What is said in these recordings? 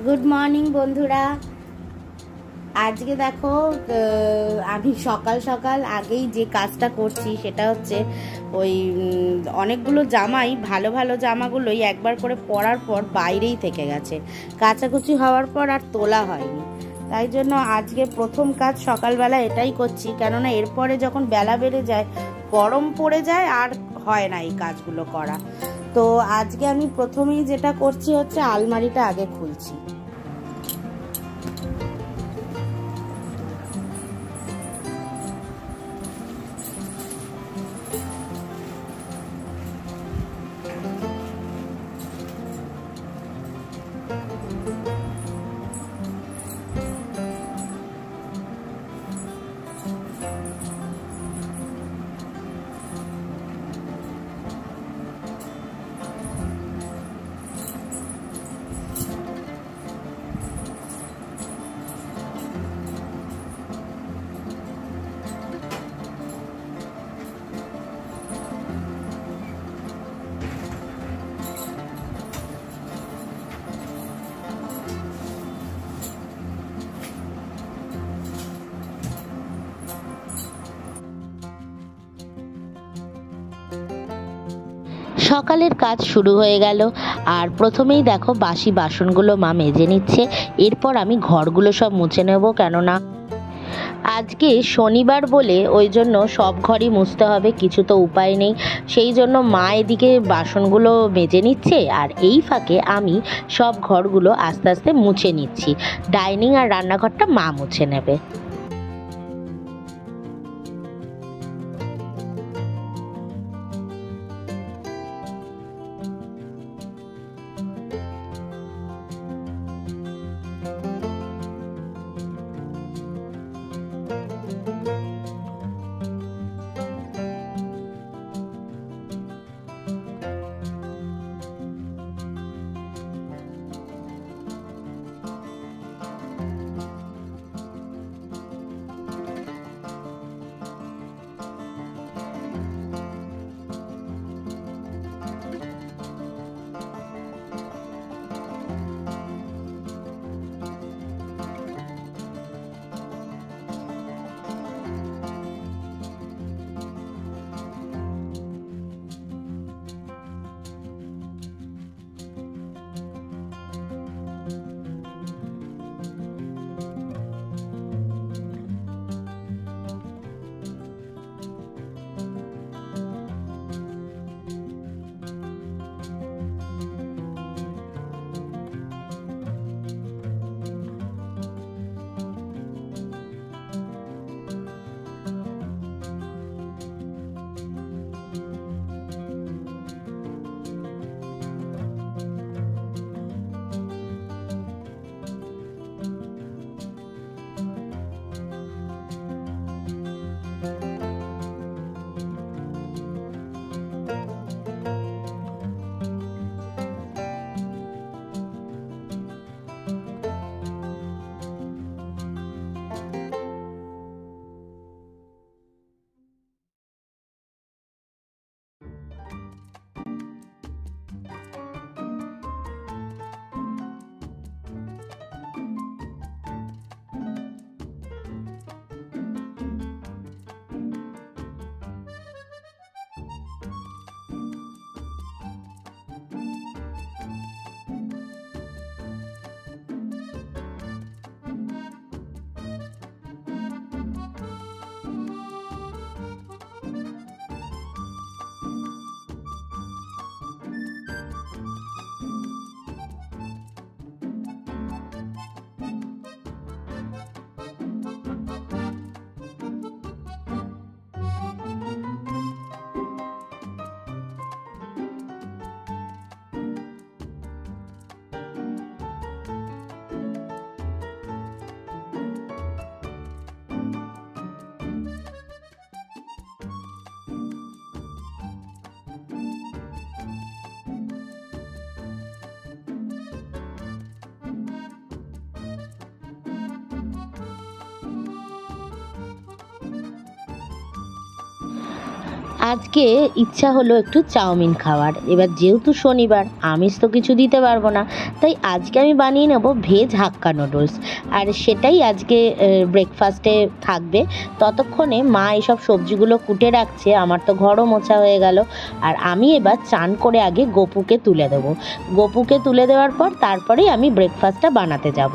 Good morning বন্ধুরা। আজকে দেখো আমি সকাল সকাল আগেই যে কাজটা করছি সেটা হচ্ছে ওই অনেকগুলো জামাই ভালো ভালো জামাগুলোই একবার করে পরার পর বাইরেই থেকে গেছে, কাচাকুচি হওয়ার পর আর তোলা হয়নি। তাই জন্য আজকে প্রথম কাজ সকালবেলা এটাই করছি, কেননা এরপরে যখন বেলা বেড়ে যায় গরম পড়ে যায় আর হয় না এই কাজগুলো করা। তো আজকে আমি প্রথমেই যেটা করছি হচ্ছে আলমারিটা আগে খুলছি। সকালের কাজ শুরু হয়ে গেল। আর প্রথমেই দেখো বাসি বাসনগুলো মা মেজে নিচ্ছে। এরপর আমি ঘরগুলো সব মুছে নেব, কেননা আজকে শনিবার বলে ওই জন্য সব ঘরই মুছতে হবে, কিছু তো উপায় নেই। সেই জন্য মা এদিকে বাসনগুলো মেজে নিচ্ছে আর এই ফাঁকে আমি সব ঘরগুলো আস্তে আস্তে মুছে নিচ্ছি। ডাইনিং আর রান্নাঘরটা মা মুছে নেবে। আজকে ইচ্ছা হলো একটু চাউমিন খাওয়ার। এবার যেহেতু শনিবার, আমিষ তো কিছু দিতে পারবো না, তাই আজকে আমি বানিয়ে নেব ভেজ হাক্কা নুডলস। আর সেটাই আজকে ব্রেকফাস্টে থাকবে। ততক্ষণে মা এসব সবজিগুলো কুটে রাখছে, আমার তো ঘরও মোছা হয়ে গেল। আর আমি এবার চান করে আগে গপুকে তুলে দেবো। গপুকে তুলে দেওয়ার পর তারপরেই আমি ব্রেকফাস্টটা বানাতে যাব।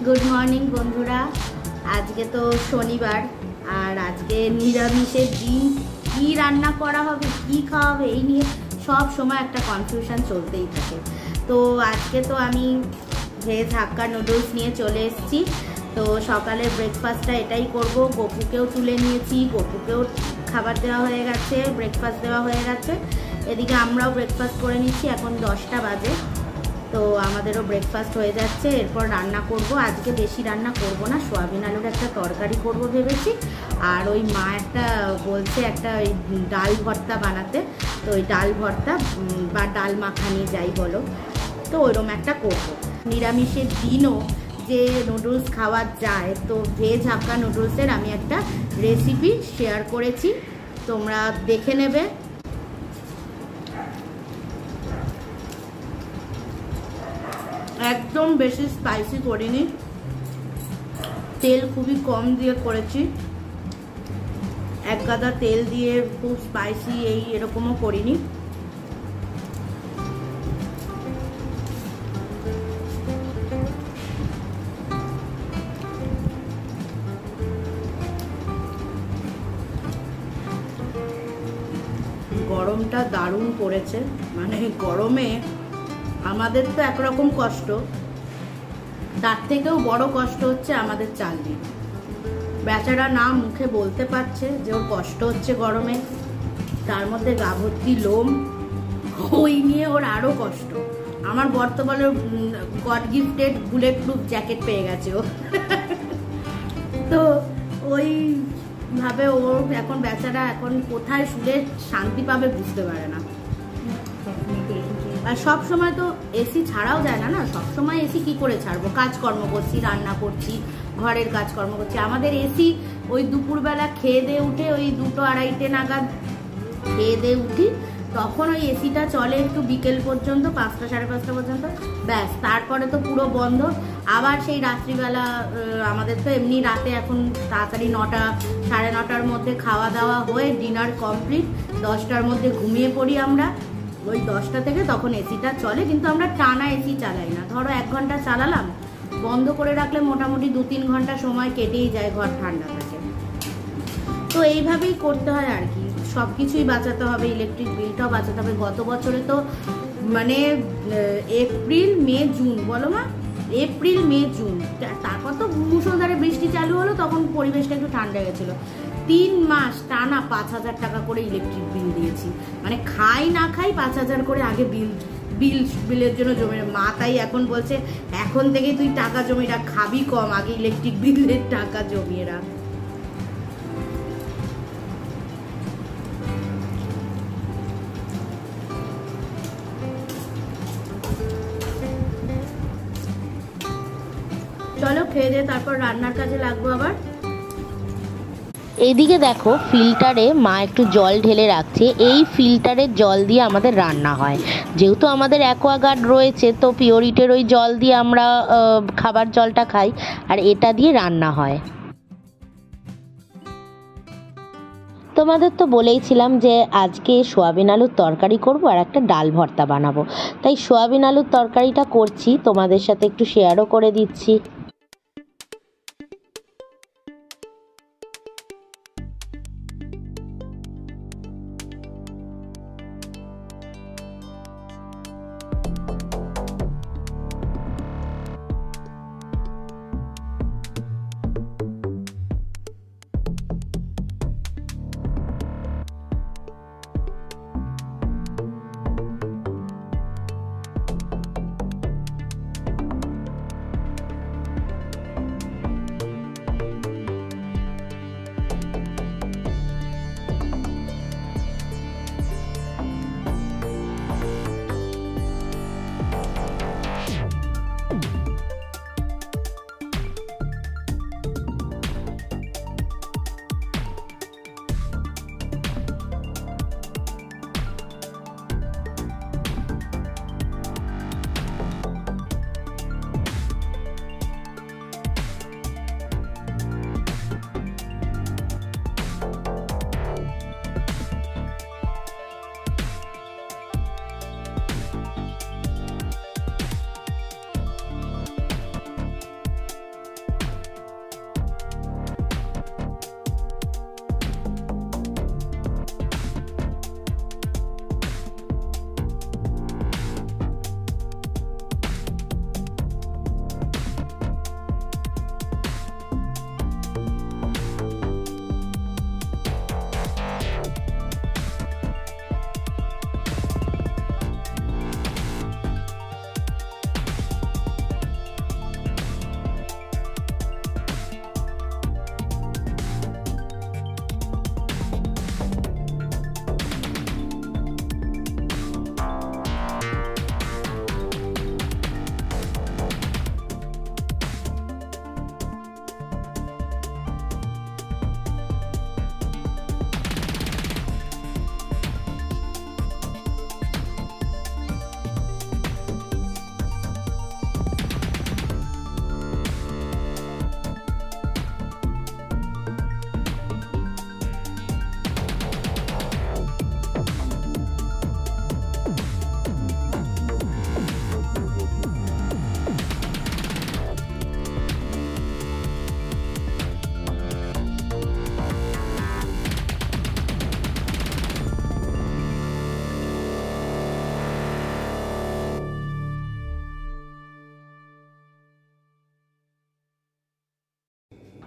গুড মর্নিং বন্ধুরা। আজকে তো শনিবার, আর আজকে নিরামিষের দিন। কি রান্না করা হবে, কি খাওয়া হবে, এই নিয়ে সব সময় একটা কনফিউশন চলতেই থাকে। তো আজকে তো আমি ভেজ হাক্কা নুডলস নিয়ে চলে এসেছি। তো সকালের ব্রেকফাস্টটা এটাই করব। গপুকেও তুলে নিয়েছি, গপুকেও খাবার দেওয়া হয়ে গেছে, ব্রেকফাস্ট দেওয়া হয়ে গেছে। এদিকে আমরাও ব্রেকফাস্ট করে নিচ্ছি। এখন 10টা বাজে, তো আমাদেরও ব্রেকফাস্ট হয়ে যাচ্ছে। এরপর রান্না করব। আজকে বেশি রান্না করব না, সোয়াবিন আলুর একটা তরকারি করব ভেবেছি। আর ওই মা একটা বলছে একটা ওই ডাল ভর্তা বানাতে, তো ওই ডাল ভর্তা বা ডাল মাখানি যাই বলো, তো ওইরকম একটা করব। নিরামিষের দিনও যে নুডলস খাওয়া যায়, তো ভেজ হাক্কা নুডলসের আমি একটা রেসিপি শেয়ার করেছি, তোমরা দেখে নেবে। একদম বেশি স্পাইসি করিনি, তেল খুবই কম দিয়ে করেছি। এক গাদা তেল দিয়ে খুব স্পাইসি এরকমও করিনি। গরমটা দারুণ পড়েছে, মানে গরমে আমাদের তো একরকম কষ্ট, তার থেকেও বড় কষ্ট হচ্ছে আমাদের চালনি। বেচারা না মুখে বলতে পারছে যে ওর কষ্ট হচ্ছে গরমে, তার মধ্যে গা ভর্তি লোম, ওই নিয়ে ওর আরো কষ্ট। আমার বর্তমানে god gifted bullet proof jacket পেয়ে গেছে ও। তো ওই ভাবে ওর এখন বেচারা এখন কোথায় শুলে শান্তি পাবে বুঝতে পারে না। আর সব সময় তো এসি ছাড়াও যায় না, সব সময় এসি কি করে ছাড়বো? কাজকর্ম করছি, রান্না করছি, ঘরের কাজকর্ম করছি। আমাদের এসি ওই দুপুরবেলা খেয়ে দিয়ে উঠে ওই 2-2:30 নাগাদ খেয়ে দিয়ে উঠি, তখন ওই এসিটা চলে একটু বিকেল পর্যন্ত, 5টা-5:30 পর্যন্ত, ব্যাস। তারপরে তো পুরো বন্ধ। আবার সেই রাত্রিবেলা আমাদের তো এমনি রাতে এখন তাড়াতাড়ি 9টা-9:30টার মধ্যে খাওয়া দাওয়া হয়ে ডিনার কমপ্লিট, 10টার মধ্যে ঘুমিয়ে পড়ি আমরা। ওই 10টা থেকে তখন এসিটা চলে, কিন্তু আমরা টানা এসি চালাই না। ধরো 1 ঘন্টা চালালাম, বন্ধ করে রাখলে মোটামুটি 2-3 ঘন্টা সময় কেটেই যায়, ঘর ঠান্ডা থাকে। তো এইভাবেই করতে হয় আর কি, সব কিছুই বাঁচাতে হবে, ইলেকট্রিক বিলটাও বাঁচাতে হবে। গত বছরে তো মানে এপ্রিল মে জুন, বলো মা, এপ্রিল মে জুন, তারপর তো মুষলধারে বৃষ্টি চালু হলো, তখন পরিবেশটা একটু ঠান্ডা গেছিলো। 3 মাস টানা 5,000 টাকা করে ইলেকট্রিক বিল দিয়েছি। মানে খাই না খাই 5,000 করে আগে বিলের জন্য জমে। মা তাই এখন বলছে এখন থেকে তুই টাকা জমিয়ে রাখ, খাবি কম, আগে ইলেকট্রিক বিলের টাকা জমিয়ে রাখ। চলো খেয়ে দিয়ে তারপর রান্নার কাজে লাগবো আবার। এদিকে দেখো ফিল্টারে মা একটু জল ঢেলে রাখছে। এই ফিল্টারের জল দিয়ে আমাদের রান্না হয়, যেহেতু আমাদের অ্যাকোয়াগার্ড রয়েছে, তো পিওরিটের ওই জল দিয়ে আমরা খাবার জলটা খাই, আর এটা দিয়ে রান্না হয়। তোমাদের তো বলেইছিলাম যে আজকে সোয়াবিন আলুর তরকারি করব আর একটা ডাল ভর্তা বানাবো, তাই সোয়াবিন আলুর তরকারিটা করছি, তোমাদের সাথে একটু শেয়ারও করে দিচ্ছি।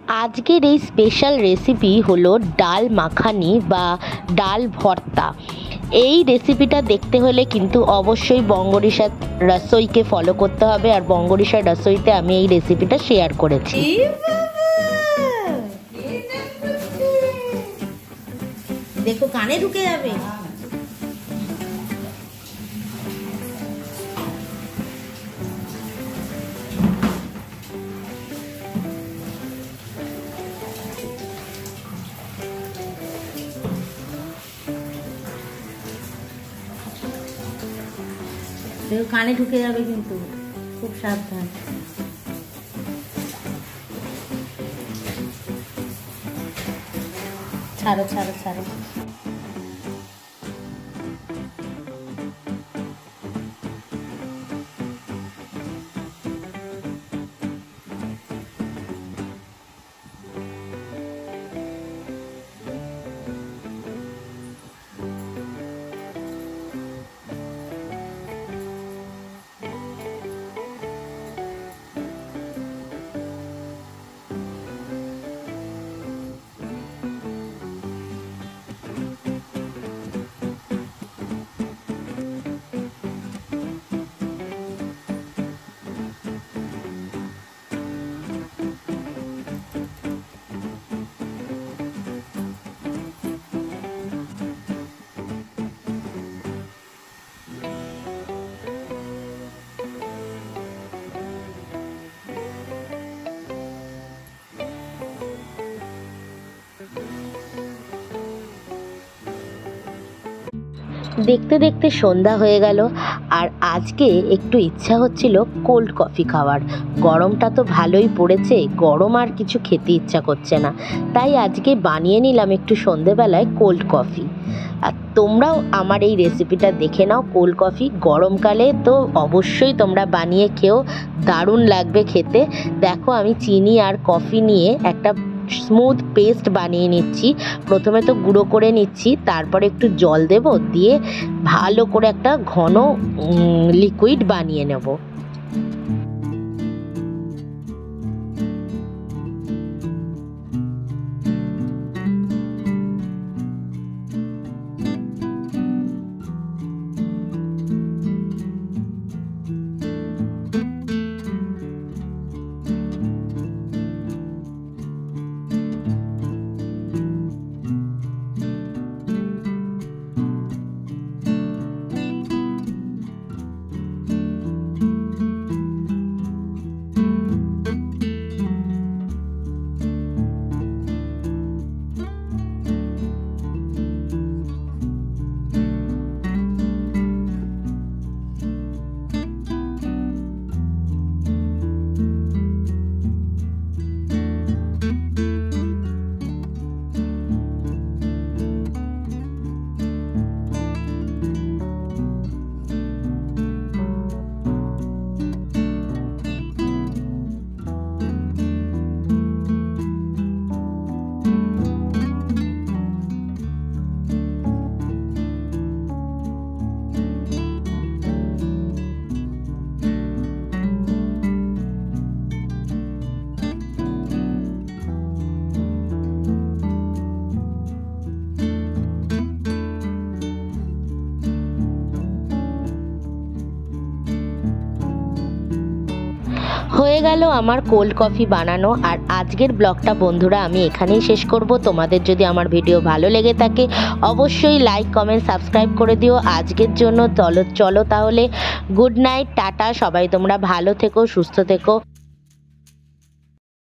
আজকের এই স্পেশাল রেসিপি হলো ডাল মাখানি বা ডাল ভর্তা। এই রেসিপিটা দেখতে হলে কিন্তু অবশ্যই বঙ্গরিশা রসইকে ফলো করতে হবে, আর বঙ্গরিশা রসইতে আমি এই রেসিপিটা শেয়ার করেছি। দেখো কানে ঢুকে যাবে। দেখো কানে ঢুকে যাবে কিন্তু, খুব সাবধান। ছাড়ো ছাড়ো ছাড়ো। দেখতে দেখতে সন্ধ্যা হয়ে গেল, আর আজকে একটু ইচ্ছা হচ্ছিল কোল্ড কফি খাওয়ার। গরমটা তো ভালোই পড়েছে, গরম আর কিছু খেতে ইচ্ছা করছে না, তাই আজকে বানিয়ে নিলাম একটু সন্ধেবেলায় কোল্ড কফি। আর তোমরাও আমার এই রেসিপিটা দেখে নাও। কোল্ড কফি গরমকালে তো অবশ্যই তোমরা বানিয়ে খেও, দারুণ লাগবে খেতে। দেখো আমি চিনি আর কফি নিয়ে একটা স্মুথ পেস্ট বানিয়ে নিচ্ছি। প্রথমে তো গুঁড়ো করে নিচ্ছি, তারপরে একটু জল দেব, দিয়ে ভালো করে একটা ঘন লিকুইড বানিয়ে নেব। হয়ে গেল আমার কোল্ড কফি বানানো। আর আজকের ব্লগটা বন্ধুরা আমি এখানেই শেষ করব। তোমাদের যদি আমার ভিডিও ভালো লেগে থাকে অবশ্যই লাইক কমেন্ট সাবস্ক্রাইব করে দিও। আজকের জন্য চলো তাহলে গুড নাইট, টাটা। সবাই তোমরা ভালো থেকো, সুস্থ থেকো।